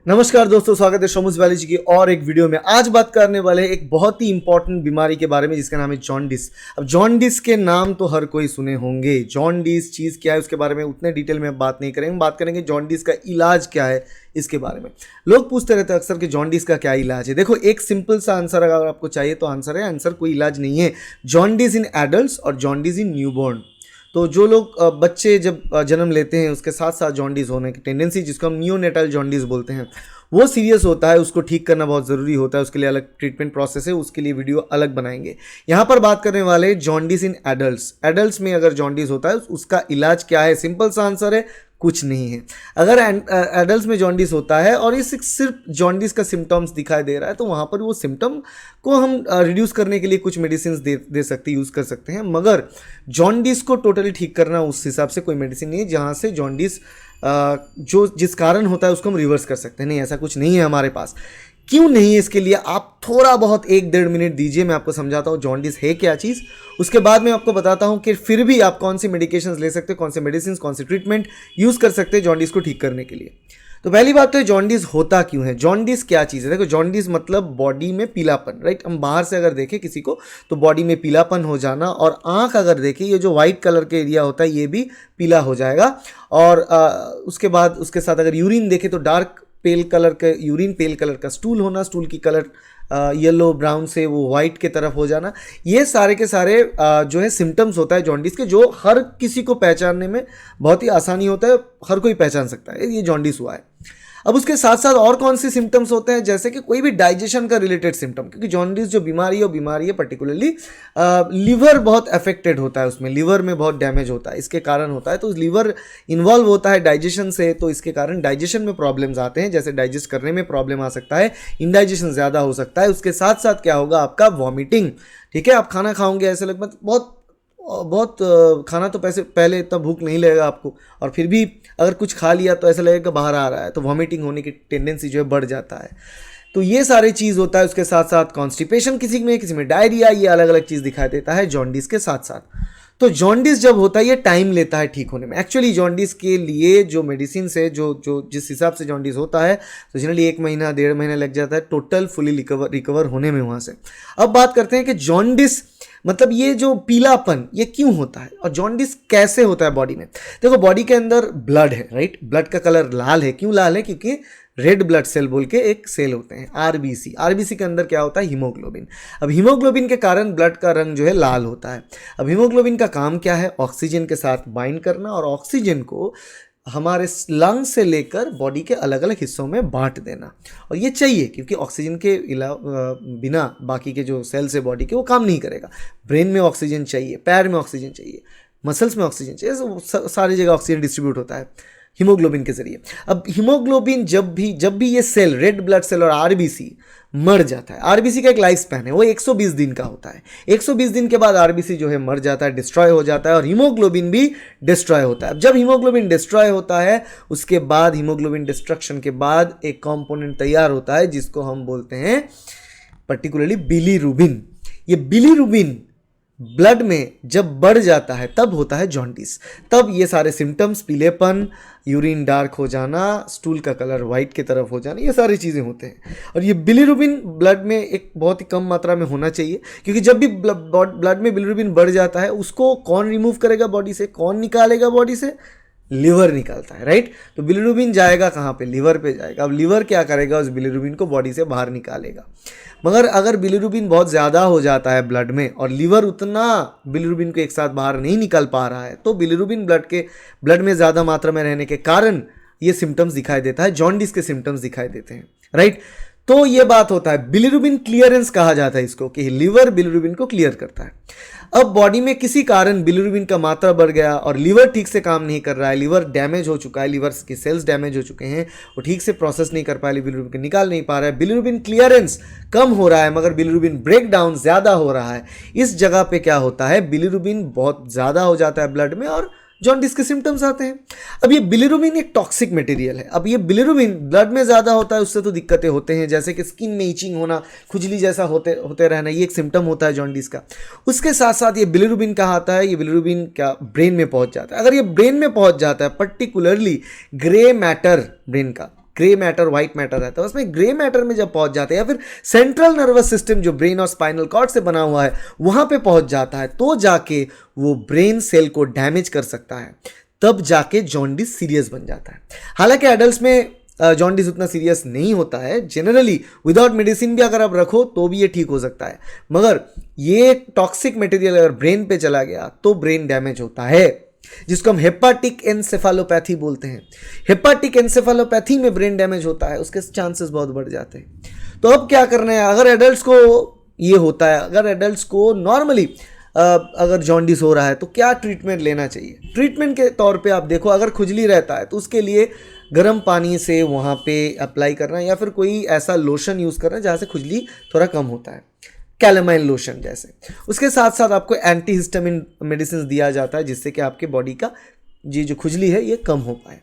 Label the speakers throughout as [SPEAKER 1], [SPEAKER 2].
[SPEAKER 1] नमस्कार दोस्तों, स्वागत है शोमुस बायोलॉजी की और एक वीडियो में। आज बात करने वाले हैं एक बहुत ही इंपॉर्टेंट बीमारी के बारे में जिसका नाम है जॉन्डिस। अब जॉन्डिस के नाम तो हर कोई सुने होंगे। जॉन्डिस चीज़ क्या है उसके बारे में उतने डिटेल में बात नहीं करेंगे। बात करेंगे जॉन्डिस का इलाज क्या है इसके बारे में। लोग पूछते रहते हैं अक्सर कि जॉन्डिस का क्या इलाज है। देखो, एक सिंपल सा आंसर अगर आपको चाहिए तो आंसर है, आंसर कोई इलाज नहीं है। जॉन्डिस इन एडल्ट और जॉन्डिस इन न्यूबॉर्न। तो जो लोग बच्चे जब जन्म लेते हैं उसके साथ साथ जॉन्डिस होने की टेंडेंसी, जिसको हम नियोनेटल जॉन्डिस बोलते हैं, वो सीरियस होता है। उसको ठीक करना बहुत ज़रूरी होता है। उसके लिए अलग ट्रीटमेंट प्रोसेस है, उसके लिए वीडियो अलग बनाएंगे। यहाँ पर बात करने वाले जॉन्डिस इन एडल्ट्स। एडल्ट्स में अगर जॉन्डिस होता है उसका इलाज क्या है? सिंपल सा आंसर है, कुछ नहीं है। अगर एडल्ट्स में जॉन्डिस होता है और ये सिर्फ जॉन्डिस का सिम्टम्स दिखाई दे रहा है तो वहाँ पर वो सिम्टम को हम रिड्यूस करने के लिए कुछ मेडिसिन दे सकते, यूज़ कर सकते हैं। मगर जॉन्डिस को टोटली ठीक करना उस हिसाब से कोई मेडिसिन नहीं है जहाँ से जॉन्डिस जो जिस कारण होता है उसको हम रिवर्स कर सकते हैं। नहीं, ऐसा कुछ नहीं है हमारे पास। क्यों नहीं है? इसके लिए आप थोड़ा बहुत 1-1.5 मिनट दीजिए, मैं आपको समझाता हूँ जॉन्डिस है क्या चीज़। उसके बाद मैं आपको बताता हूँ कि फिर भी आप कौन सी मेडिकेशंस ले सकते हैं, कौन से मेडिसिन, कौन सी ट्रीटमेंट यूज़ कर सकते हैं जॉन्डिस को ठीक करने के लिए। तो पहली बात तो जॉन्डिस होता क्यों है? जॉन्डिस क्या चीज़ है? देखो, जॉन्डिस मतलब बॉडी में पीलापन, राइट। हम बाहर से अगर देखें किसी को तो बॉडी में पीलापन हो जाना, और आंख अगर देखें, ये जो वाइट कलर के एरिया होता है ये भी पीला हो जाएगा। और उसके बाद उसके साथ अगर यूरिन देखें तो डार्क पेल कलर का यूरिन, पेल कलर का स्टूल होना, स्टूल की कलर येलो ब्राउन से वो वाइट की तरफ हो जाना, ये सारे के सारे जो है सिम्टम्स होता है जॉन्डिस के, जो हर किसी को पहचानने में बहुत ही आसानी होता है। हर कोई पहचान सकता है ये जॉन्डिस हुआ है। अब उसके साथ साथ और कौन से सिम्टम्स होते हैं? जैसे कि कोई भी डाइजेशन का रिलेटेड सिम्टम, क्योंकि जॉन्डिस जो बीमारी है वो बीमारी है पर्टिकुलरली लीवर बहुत अफेक्टेड होता है, उसमें लीवर में बहुत डैमेज होता है, इसके कारण होता है। तो लीवर इन्वॉल्व होता है डाइजेशन से, तो इसके कारण डाइजेशन में प्रॉब्लम्स आते हैं। जैसे डाइजेस्ट करने में प्रॉब्लम आ सकता है, इंडाइजेशन ज़्यादा हो सकता है। उसके साथ साथ क्या होगा? आपका वॉमिटिंग। ठीक है, आप खाना खाओगे ऐसे लगभग बहुत खाना तो पहले इतना भूख नहीं लगेगा आपको, और फिर भी अगर कुछ खा लिया तो ऐसा लगेगा बाहर आ रहा है, तो वॉमिटिंग होने की टेंडेंसी जो है बढ़ जाता है। तो ये सारी चीज़ होता है। उसके साथ साथ कॉन्स्टिपेशन किसी में डायरिया, ये अलग अलग चीज़ दिखाई देता है जॉन्डिस के साथ साथ। तो जॉन्डिस जब होता है ये टाइम लेता है ठीक होने में। एक्चुअली जॉन्डिस के लिए जो मेडिसिन है, जो जिस हिसाब से जॉन्डिस होता है, तो जनरली 1 महीना 1.5 महीना लग जाता है टोटल फुली रिकवर होने में वहाँ से। अब बात करते हैं कि जॉन्डिस मतलब ये जो पीलापन ये क्यों होता है और जॉन्डिस कैसे होता है बॉडी में। देखो, बॉडी के अंदर ब्लड है, राइट। ब्लड का कलर लाल है। क्यों लाल है? क्योंकि रेड ब्लड सेल बोल के एक सेल होते हैं, आरबीसी। आरबीसी के अंदर क्या होता है? हीमोग्लोबिन। अब हीमोग्लोबिन के कारण ब्लड का रंग जो है लाल होता है। अब हीमोग्लोबिन का काम क्या है? ऑक्सीजन के साथ बाइंड करना और ऑक्सीजन को हमारे लंग्स से लेकर बॉडी के अलग अलग हिस्सों में बांट देना। और ये चाहिए क्योंकि ऑक्सीजन के बिना बाकी के जो सेल्स है बॉडी के वो काम नहीं करेगा। ब्रेन में ऑक्सीजन चाहिए, पैर में ऑक्सीजन चाहिए, मसल्स में ऑक्सीजन चाहिए, सारी जगह ऑक्सीजन डिस्ट्रीब्यूट होता है हीमोग्लोबिन के जरिए। अब हीमोग्लोबिन जब भी ये सेल, रेड ब्लड सेल और आरबीसी मर जाता है, आरबीसी का एक लाइफ स्पैन है, वो 120 दिन का होता है। 120 दिन के बाद आरबीसी जो है मर जाता है, डिस्ट्रॉय हो जाता है, और हीमोग्लोबिन भी डिस्ट्रॉय होता है। जब हीमोग्लोबिन डिस्ट्रॉय होता है उसके बाद हीमोग्लोबिन डिस्ट्रक्शन के बाद एक कंपोनेंट तैयार होता है जिसको हम बोलते हैं पर्टिकुलरली बिलीरुबिन। ये बिलीरुबिन ब्लड में जब बढ़ जाता है तब होता है जॉन्डिस। तब ये सारे सिम्टम्स, पीलेपन, यूरिन डार्क हो जाना, स्टूल का कलर वाइट की तरफ हो जाना, ये सारी चीज़ें होते हैं। और ये बिलीरुबिन ब्लड में एक बहुत ही कम मात्रा में होना चाहिए, क्योंकि जब भी ब्लड में बिलीरुबिन बढ़ जाता है उसको कौन रिमूव करेगा बॉडी से, कौन निकालेगा बॉडी से? लिवर निकालता है, राइट। तो बिलीरुबिन जाएगा कहाँ पे? लिवर पे जाएगा। अब लिवर क्या करेगा? उस बिलीरुबिन को बॉडी से बाहर निकालेगा। मगर अगर बिलीरुबिन बहुत ज़्यादा हो जाता है ब्लड में और लिवर उतना बिलीरुबिन को एक साथ बाहर नहीं निकाल पा रहा है, तो बिलीरुबिन ब्लड में ज़्यादा मात्रा में रहने के कारण ये सिम्टम्स दिखाई देता है, जॉन्डिस के सिम्टम्स दिखाई देते हैं, राइट। तो ये बात होता है, बिलीरुबिन क्लियरेंस कहा जाता है इसको, कि लिवर बिलीरुबिन को क्लियर करता है। अब बॉडी में किसी कारण बिलीरुबिन का मात्रा बढ़ गया और लिवर ठीक से काम नहीं कर रहा है, लिवर डैमेज हो चुका है, लिवर के सेल्स डैमेज हो चुके हैं, वो ठीक से प्रोसेस नहीं कर पाए, बिलीरुबिन को निकाल नहीं पा रहा है, बिलीरुबिन क्लियरेंस कम हो रहा है मगर बिलीरुबिन ब्रेक डाउन ज़्यादा हो रहा है। इस जगह पे क्या होता है? बिलीरुबिन बहुत ज़्यादा हो जाता है ब्लड में और जॉन्डिस के सिम्टम्स आते हैं। अब ये बिलीरुबिन एक टॉक्सिक मटेरियल है। अब ये बिलीरुबिन ब्लड में ज़्यादा होता है, उससे तो दिक्कतें होते हैं, जैसे कि स्किन में इचिंग होना, खुजली जैसा होते रहना, ये एक सिम्टम होता है जॉन्डिस का। उसके साथ साथ ये बिलीरुबिन कहाँ आता है? ये बिलीरुबिन क्या ब्रेन में पहुँच जाता है। अगर ये ब्रेन में पहुँच जाता है, पर्टिकुलरली ग्रे मैटर ब्रेन का, ग्रे मैटर व्हाइट मैटर रहता है, उसमें ग्रे मैटर में जब पहुंच जाते हैं या फिर सेंट्रल नर्वस सिस्टम जो ब्रेन और स्पाइनल कॉर्ड से बना हुआ है वहां पे पहुंच जाता है, तो जाके वो ब्रेन सेल को डैमेज कर सकता है, तब जाके जॉन्डिस सीरियस बन जाता है। हालांकि एडल्ट्स में जॉन्डिस उतना सीरियस नहीं होता है, जनरली विदाउट मेडिसिन भी अगर आप रखो तो भी ये ठीक हो सकता है, मगर ये टॉक्सिक मटेरियल अगर ब्रेन पे चला गया तो ब्रेन डैमेज होता है, जिसको हम हेपाटिक एन्सेफेलोपैथी बोलते हैं। हेपाटिक एन्सेफेलोपैथी में ब्रेन डैमेज होता है, उसके चांसेस बहुत बढ़ जाते हैं। तो अब क्या करना है, अगर एडल्ट्स को ये होता है, अगर एडल्ट्स को नॉर्मली अगर जॉन्डिस हो रहा है तो क्या ट्रीटमेंट लेना चाहिए? ट्रीटमेंट के तौर पे आप देखो, अगर खुजली रहता है तो उसके लिए गर्म पानी से वहाँ पे अप्लाई करना है या फिर कोई ऐसा लोशन यूज़ करना है जहाँ से खुजली थोड़ा कम होता है, कैलेमाइन लोशन जैसे। उसके साथ साथ आपको एंटीहिस्टामिन मेडिसिन दिया जाता है जिससे कि आपके बॉडी का ये जो खुजली है ये कम हो पाए।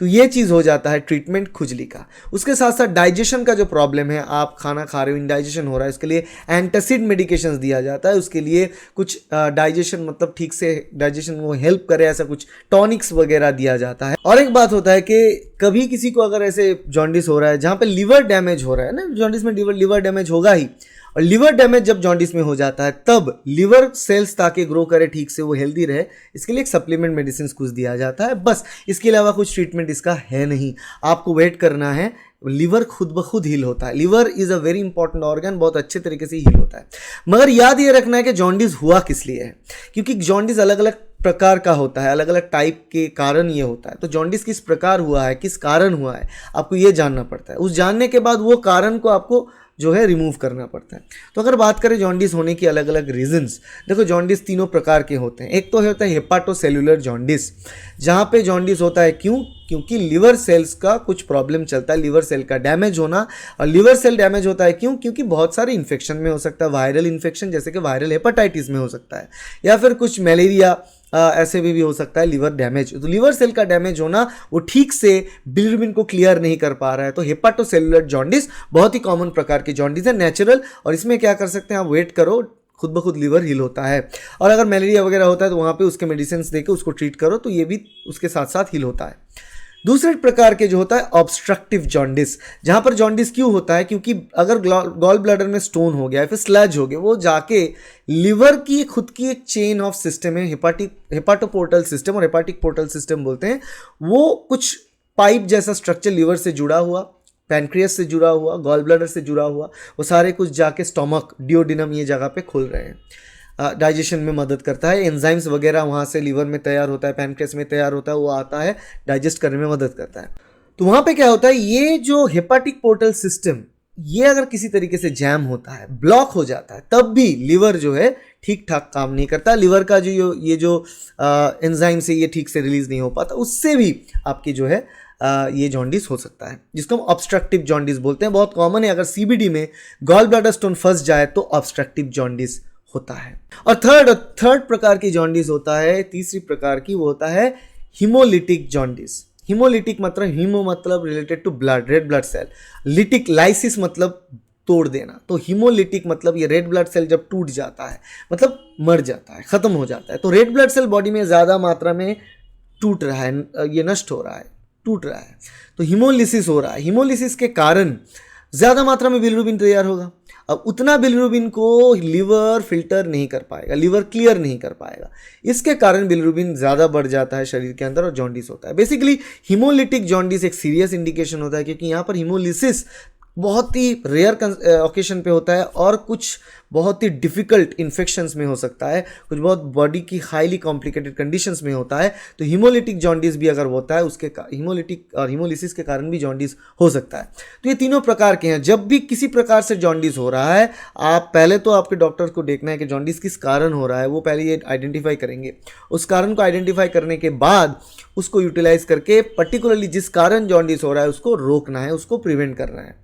[SPEAKER 1] तो ये चीज़ हो जाता है ट्रीटमेंट खुजली का। उसके साथ साथ डाइजेशन का जो प्रॉब्लम है, आप खाना खा रहे हो इंडाइजेशन हो रहा है, इसके लिए एंटासिड मेडिकेशंस दिया जाता है, उसके लिए कुछ डाइजेशन मतलब ठीक से डाइजेशन वो हेल्प करे, ऐसा कुछ टॉनिक्स वगैरह दिया जाता है। और एक बात होता है कि कभी किसी को अगर ऐसे जॉन्डिस हो रहा है जहाँ पे लिवर डैमेज हो रहा है ना, जॉन्डिस में लिवर डैमेज होगा ही, और लिवर डैमेज जब जॉन्डिस में हो जाता है तब लिवर सेल्स ताकि ग्रो करे ठीक से, वो हेल्दी रहे, इसके लिए एक सप्लीमेंट मेडिसिन कुछ दिया जाता है, बस। इसके अलावा कुछ ट्रीटमेंट इसका है नहीं, आपको वेट करना है। लिवर खुद ब खुद हील होता है, liver is a very important organ, बहुत अच्छे तरीके से हील होता है। मगर याद ये रखना है कि जॉन्डिस हुआ किस लिए है, क्योंकि जॉन्डिस अलग अलग प्रकार का होता है, अलग अलग टाइप के कारण ये होता है। तो जॉन्डिस किस प्रकार हुआ है, किस कारण हुआ है, आपको ये जानना पड़ता है। उस जानने के बाद वो कारण को आपको जो है रिमूव करना पड़ता है। तो अगर बात करें जॉन्डिस होने की अलग अलग रीजंस, देखो जॉन्डिस तीनों प्रकार के होते हैं। एक तो होता है हेपाटोसेलुलर जॉन्डिस, जहाँ पे जॉन्डिस होता है क्योंकि लिवर सेल्स का कुछ प्रॉब्लम चलता है, लिवर सेल का डैमेज होना। और लिवर सेल डैमेज होता है क्योंकि बहुत सारे इन्फेक्शन में हो सकता है, वायरल इन्फेक्शन जैसे कि वायरल हेपाटाइटिस में हो सकता है, या फिर कुछ मलेरिया ऐसे भी हो सकता है लिवर डैमेज। तो लिवर सेल का डैमेज होना, वो ठीक से बिलिरुबिन को क्लियर नहीं कर पा रहा है, तो हेपाटोसेलुलर जॉन्डिस बहुत ही कॉमन प्रकार की जॉन्डिस है, नेचुरल। और इसमें क्या कर सकते हैं आप, वेट करो, खुद ब खुद लिवर हील होता है। और अगर मलेरिया वगैरह होता है तो वहाँ पे उसके मेडिसिन देके उसको ट्रीट करो, तो ये भी उसके साथ साथ हील होता है। दूसरे प्रकार के जो होता है ऑब्स्ट्रक्टिव जॉन्डिस, जहाँ पर जॉन्डिस क्यों होता है, क्योंकि अगर गॉल ब्लैडर में स्टोन हो गया है, फिर स्लज हो गया, वो जाके लिवर की खुद की एक चेन ऑफ सिस्टम है, हेपाटोपोर्टल सिस्टम और हेपाटिक पोर्टल सिस्टम बोलते हैं, वो कुछ पाइप जैसा स्ट्रक्चर लिवर से जुड़ा हुआ, पैनक्रियस से जुड़ा हुआ, गॉल ब्लैडर से जुड़ा हुआ, वो सारे कुछ जाके स्टोमक, डिओडिनम ये जगह पे खुल रहे हैं, डाइजेशन में मदद करता है। एंजाइम्स वगैरह वहाँ से लिवर में तैयार होता है, पैनक्रियास में तैयार होता है, वो आता है, डाइजेस्ट करने में मदद करता है। तो वहाँ पे क्या होता है, ये जो हेपाटिक पोर्टल सिस्टम, ये अगर किसी तरीके से जैम होता है, ब्लॉक हो जाता है, तब भी लिवर जो है ठीक ठाक काम नहीं करता, लिवर का जो ये जो एंजाइम से ये ठीक से रिलीज नहीं हो पाता, उससे भी आपकी जो है ये जॉन्डिस हो सकता है, जिसको हम ऑब्स्ट्रक्टिव जॉन्डिस बोलते हैं। बहुत कॉमन है, अगर सीबीडी में गॉल ब्लैडर स्टोन फंस जाए तो ऑब्स्ट्रक्टिव जॉन्डिस होता है। और थर्ड प्रकार की जॉन्डिस होता है, तीसरी प्रकार की, वो होता है हिमोलिटिक जॉन्डिस। हिमोलिटिक मतलब, हीमो मतलब related to blood, red blood cell, lytic lysis मतलब तोड़ देना, तो हिमोलिटिक मतलब ये रेड ब्लड सेल जब टूट जाता है, मतलब मर जाता है, खत्म हो जाता है। तो रेड ब्लड सेल बॉडी में ज़्यादा मात्रा में टूट रहा है, ये नष्ट हो रहा है, टूट रहा है, तो हिमोलिसिस हो रहा है। हिमोलिसिस के कारण ज़्यादा मात्रा में बिलिरुबिन तैयार होगा। अब उतना बिलिरुबिन को लिवर फिल्टर नहीं कर पाएगा, लिवर क्लियर नहीं कर पाएगा, इसके कारण बिलिरुबिन ज़्यादा बढ़ जाता है शरीर के अंदर और जॉन्डिस होता है। बेसिकली हिमोलिटिक जॉन्डिस एक सीरियस इंडिकेशन होता है, क्योंकि यहाँ पर हिमोलिसिस बहुत ही रेयर ओकेशन पे होता है और कुछ बहुत ही डिफ़िकल्ट इन्फेक्शंस में हो सकता है, कुछ बहुत बॉडी की हाईली कॉम्प्लिकेटेड कंडीशंस में होता है। तो हिमोलिटिक जॉन्डिस भी अगर होता है, उसके हिमोलिटिक और हिमोलिसिस के कारण भी जॉन्डिस हो सकता है। तो ये तीनों प्रकार के हैं। जब भी किसी प्रकार से जॉन्डिस हो रहा है, आप पहले तो आपके डॉक्टर को देखना है कि जॉन्डिस किस कारण हो रहा है, वो पहले ये आइडेंटिफाई करेंगे। उस कारण को आइडेंटिफाई करने के बाद उसको यूटिलाइज करके पर्टिकुलरली जिस कारण जॉन्डिस हो रहा है उसको रोकना है, उसको प्रिवेंट करना है।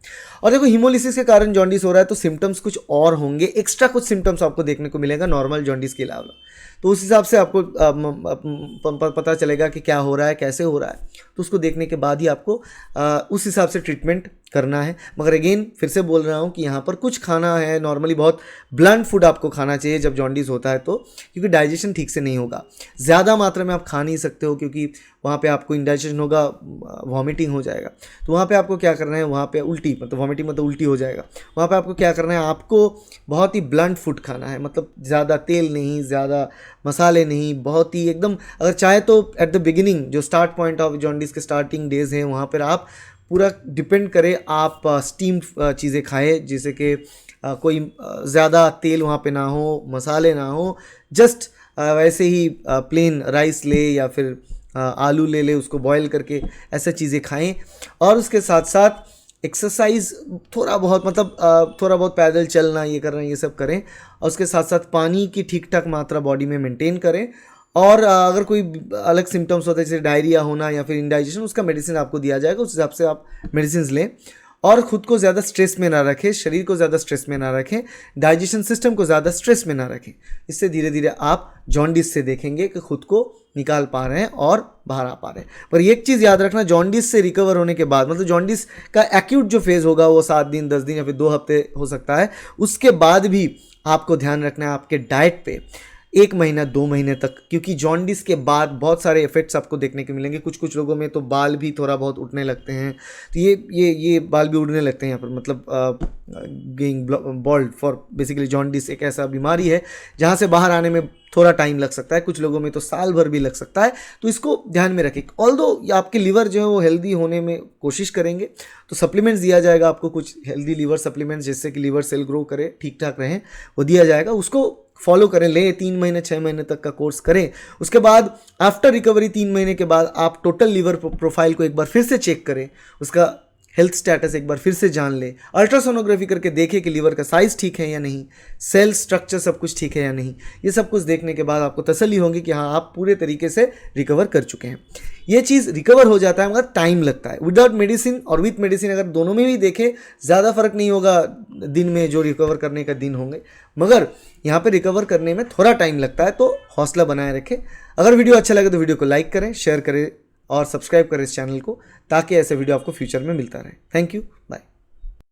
[SPEAKER 1] और देखो हिमोलिसिस के कारण जॉन्डिस हो रहा है तो सिम्टम्स कुछ और होंगे, एक्स्ट्रा कुछ सिम्टम्स आपको देखने को मिलेगा नॉर्मल जॉन्डिस के अलावा। तो उस हिसाब से आपको पता चलेगा कि क्या हो रहा है, कैसे हो रहा है, तो उसको देखने के बाद ही आपको उस हिसाब से ट्रीटमेंट करना है। मगर अगेन फिर से बोल रहा हूँ कि यहाँ पर कुछ खाना है, नॉर्मली बहुत ब्लंट फूड आपको खाना चाहिए जब जॉन्डिस होता है तो, क्योंकि डाइजेशन ठीक से नहीं होगा। ज़्यादा मात्रा में आप खा नहीं सकते हो क्योंकि वहाँ पे आपको इंडाइजेशन होगा, वॉमिटिंग हो जाएगा। तो वहाँ पे आपको क्या करना है, वहाँ पे उल्टी मतलब वॉमिटिंग मतलब उल्टी हो जाएगा। वहाँ पे आपको क्या करना है, आपको बहुत ही ब्लंट फूड खाना है, मतलब ज़्यादा तेल नहीं, ज़्यादा मसाले नहीं, बहुत ही एकदम, अगर चाहे तो एट द बिगिनिंग जो स्टार्ट पॉइंट ऑफ जॉन्डिस के स्टार्टिंग डेज हैं वहाँ पर आप पूरा डिपेंड करें, आप स्टीम्ड चीज़ें खाएँ, जैसे कि कोई ज़्यादा तेल वहाँ पे ना हो, मसाले ना हो, जस्ट वैसे ही प्लेन राइस ले या फिर आलू ले ले, उसको बॉईल करके ऐसे चीज़ें खाएं। और उसके साथ साथ एक्सरसाइज थोड़ा बहुत, मतलब थोड़ा बहुत पैदल चलना, ये करना, ये सब करें। और उसके साथ साथ पानी की ठीक ठाक मात्रा बॉडी में मेंटेन करें। और अगर कोई अलग सिम्टम्स होते हैं जैसे डायरिया होना या फिर इंडाइजेशन, उसका मेडिसिन आपको दिया जाएगा, उस हिसाब से आप मेडिसिन लें। और ख़ुद को ज़्यादा स्ट्रेस में ना रखें, शरीर को ज़्यादा स्ट्रेस में ना रखें, डाइजेशन सिस्टम को ज़्यादा स्ट्रेस में ना रखें। इससे धीरे धीरे आप जॉन्डिस से देखेंगे कि खुद को निकाल पा रहे हैं और बाहर आ पा रहे हैं। पर एक चीज़ याद रखना, जॉन्डिस से रिकवर होने के बाद, मतलब जॉन्डिस का एक्यूट जो फेज़ होगा वो 7 दिन, 10 दिन या फिर 2 हफ्ते हो सकता है, उसके बाद भी आपको ध्यान रखना है आपके डाइट पे 1 महीना 2 महीने तक, क्योंकि जॉन्डिस के बाद बहुत सारे इफेक्ट्स आपको देखने को मिलेंगे। कुछ कुछ लोगों में तो बाल भी थोड़ा बहुत उठने लगते हैं, तो ये बाल भी उड़ने लगते हैं यहाँ पर, मतलब गेइंग बॉल्ड फॉर बेसिकली जॉन्डिस एक ऐसा बीमारी है जहाँ से बाहर आने में थोड़ा टाइम लग सकता है, कुछ लोगों में तो साल भर भी लग सकता है। तो इसको ध्यान में रखें। ऑल्दो आपके लीवर जो है वो हेल्दी होने में कोशिश करेंगे, तो सप्लीमेंट्स दिया जाएगा आपको, कुछ हेल्दी लीवर सप्लीमेंट्स जिससे कि लीवर सेल ग्रो करे, ठीक ठाक रहें, वो दिया जाएगा। उसको फॉलो करें, लें, 3 महीने 6 महीने तक का कोर्स करें। उसके बाद आफ्टर रिकवरी 3 महीने के बाद आप टोटल लीवर प्रोफाइल को एक बार फिर से चेक करें, उसका हेल्थ स्टेटस एक बार फिर से जान लें, अल्ट्रासोनोग्राफी करके देखें कि लीवर का साइज़ ठीक है या नहीं, सेल स्ट्रक्चर सब कुछ ठीक है या नहीं। ये सब कुछ देखने के बाद आपको तसल्ली होगी कि हाँ आप पूरे तरीके से रिकवर कर चुके हैं। ये चीज़ रिकवर हो जाता है मगर टाइम लगता है। विदाउट मेडिसिन और विथ मेडिसिन अगर दोनों में भी देखें, ज़्यादा फर्क नहीं होगा दिन में जो रिकवर करने का दिन होंगे, मगर यहाँ पे रिकवर करने में थोड़ा टाइम लगता है। तो हौसला बनाए रखें। अगर वीडियो अच्छा लगे तो वीडियो को लाइक करें, शेयर करें और सब्सक्राइब करें इस चैनल को, ताकि ऐसे वीडियो आपको फ्यूचर में मिलता रहे। Thank you, bye.